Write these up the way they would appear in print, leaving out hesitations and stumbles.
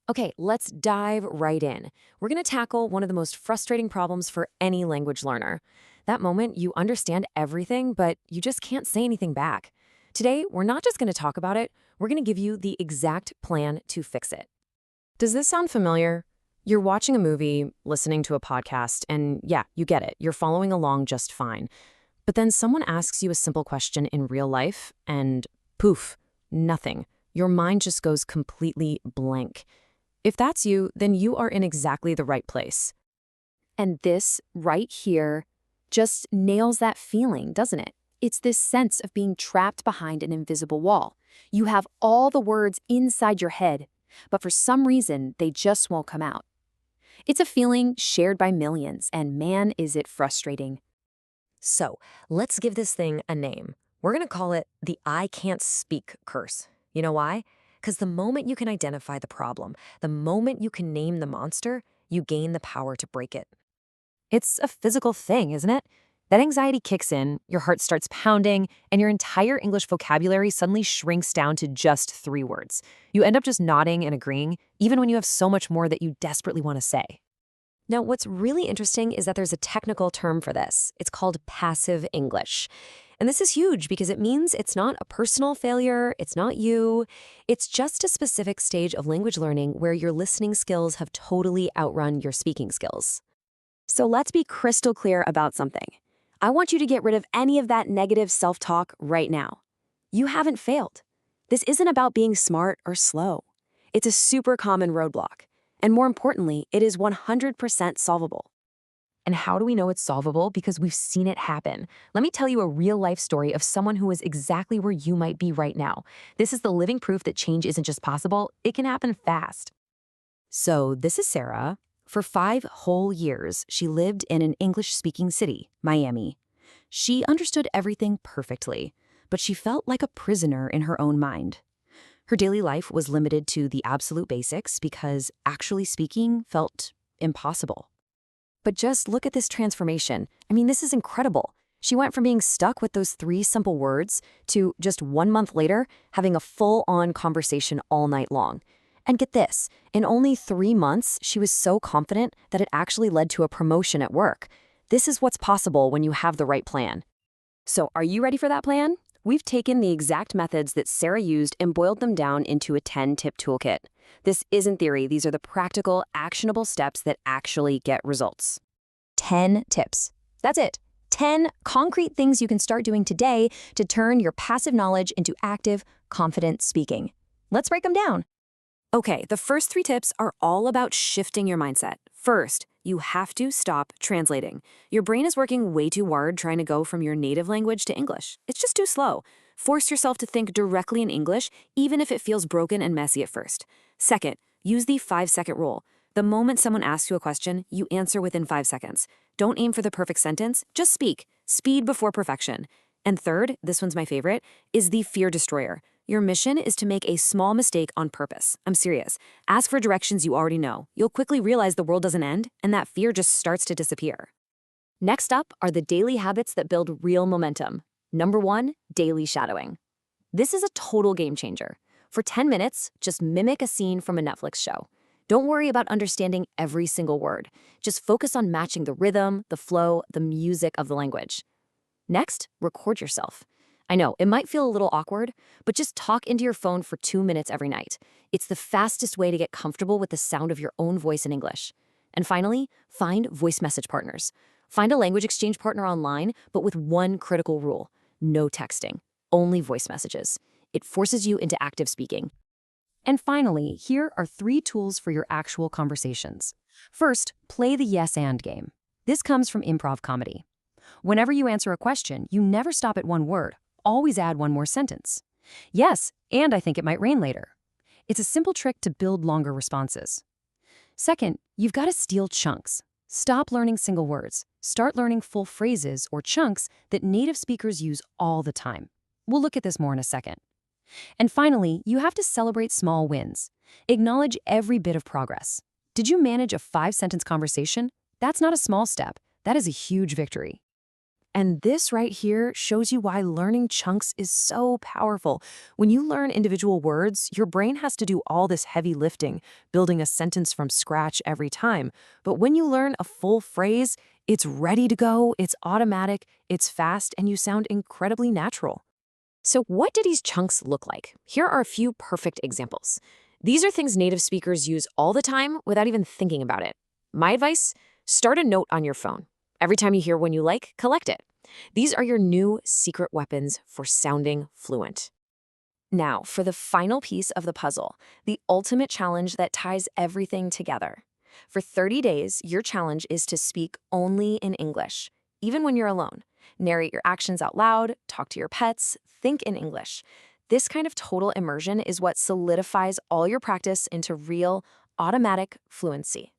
Okay, let's dive right in. We're going to tackle one of the most frustrating problems for any language learner. That moment you understand everything, but you just can't say anything back. Today, we're not just going to talk about it, we're going to give you the exact plan to fix it. Does this sound familiar? You're watching a movie, listening to a podcast, and yeah, you get it. You're following along just fine. But then someone asks you a simple question in real life, and poof, nothing. Your mind just goes completely blank. If that's you, then you are in exactly the right place. And this right here just nails that feeling, doesn't it? It's this sense of being trapped behind an invisible wall. You have all the words inside your head, but for some reason, they just won't come out. It's a feeling shared by millions, and man, is it frustrating. So, let's give this thing a name. We're going to call it the I can't speak curse. You know why? Because the moment you can identify the problem, the moment you can name the monster, you gain the power to break it. It's a physical thing, isn't it? That anxiety kicks in, your heart starts pounding, and your entire English vocabulary suddenly shrinks down to just 3 words. You end up just nodding and agreeing, even when you have so much more that you desperately want to say. Now, what's really interesting is that there's a technical term for this. It's called passive English. And this is huge because it means it's not a personal failure, it's not you. It's just a specific stage of language learning where your listening skills have totally outrun your speaking skills. So let's be crystal clear about something. I want you to get rid of any of that negative self-talk right now. You haven't failed. This isn't about being smart or slow. It's a super common roadblock. And more importantly, it is 100% solvable. And how do we know it's solvable? Because we've seen it happen. Let me tell you a real-life story of someone who is exactly where you might be right now. This is the living proof that change isn't just possible, it can happen fast. So this is Sarah. For 5 whole years, she lived in an English-speaking city, Miami. She understood everything perfectly, but she felt like a prisoner in her own mind. Her daily life was limited to the absolute basics because actually speaking felt impossible. But just look at this transformation. I mean, this is incredible. She went from being stuck with those 3 simple words to just 1 month later having a full-on conversation all night long. And get this, in only 3 months, she was so confident that it actually led to a promotion at work. This is what's possible when you have the right plan. So are you ready for that plan? We've taken the exact methods that Sarah used and boiled them down into a 10-tip toolkit. This isn't theory. These are the practical, actionable steps that actually get results. 10 tips. That's it. 10 concrete things you can start doing today to turn your passive knowledge into active, confident speaking. Let's break them down. Okay, the first 3 tips are all about shifting your mindset. First, you have to stop translating. Your brain is working way too hard trying to go from your native language to English. It's just too slow. Force yourself to think directly in English, even if it feels broken and messy at first. Second, use the 5-second rule. The moment someone asks you a question, you answer within 5 seconds. Don't aim for the perfect sentence, just speak. Speed before perfection. And third, this one's my favorite, is the fear destroyer. Your mission is to make a small mistake on purpose. I'm serious. Ask for directions you already know. You'll quickly realize the world doesn't end, and that fear just starts to disappear. Next up are the daily habits that build real momentum. Number 1, daily shadowing. This is a total game changer. For 10 minutes, just mimic a scene from a Netflix show. Don't worry about understanding every single word. Just focus on matching the rhythm, the flow, the music of the language. Next, record yourself. I know, it might feel a little awkward, but just talk into your phone for 2 minutes every night. It's the fastest way to get comfortable with the sound of your own voice in English. And finally, find voice message partners. Find a language exchange partner online, but with one critical rule: no texting, only voice messages. It forces you into active speaking. And finally, here are 3 tools for your actual conversations. First, play the yes and game. This comes from improv comedy. Whenever you answer a question, you never stop at 1 word. Always add 1 more sentence. Yes, and I think it might rain later. It's a simple trick to build longer responses. Second, you've got to steal chunks. Stop learning single words. Start learning full phrases or chunks that native speakers use all the time. We'll look at this more in a second. And finally, you have to celebrate small wins. Acknowledge every bit of progress. Did you manage a 5-sentence conversation? That's not a small step. That is a huge victory. And this right here shows you why learning chunks is so powerful. When you learn individual words, your brain has to do all this heavy lifting, building a sentence from scratch every time. But when you learn a full phrase, it's ready to go, it's automatic, it's fast, and you sound incredibly natural. So, what do these chunks look like? Here are a few perfect examples. These are things native speakers use all the time without even thinking about it. My advice: start a note on your phone. Every time you hear one you like, collect it. These are your new secret weapons for sounding fluent. Now, for the final piece of the puzzle, the ultimate challenge that ties everything together. For 30 days, your challenge is to speak only in English, even when you're alone. Narrate your actions out loud, talk to your pets, think in English. This kind of total immersion is what solidifies all your practice into real, automatic fluency.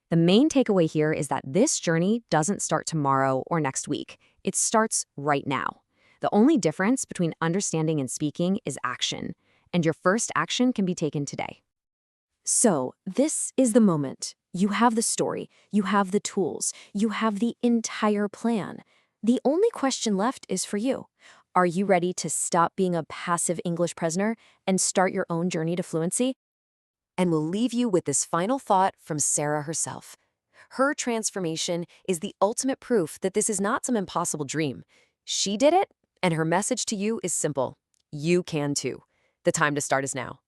The main takeaway here is that this journey doesn't start tomorrow or next week. It starts right now. The only difference between understanding and speaking is action, and your first action can be taken today. So, this is the moment. You have the story, you have the tools, you have the entire plan. The only question left is for you. Are you ready to stop being a passive English prisoner and start your own journey to fluency? And we'll leave you with this final thought from Sarah herself. Her transformation is the ultimate proof that this is not some impossible dream. She did it, and her message to you is simple. You can too. The time to start is now.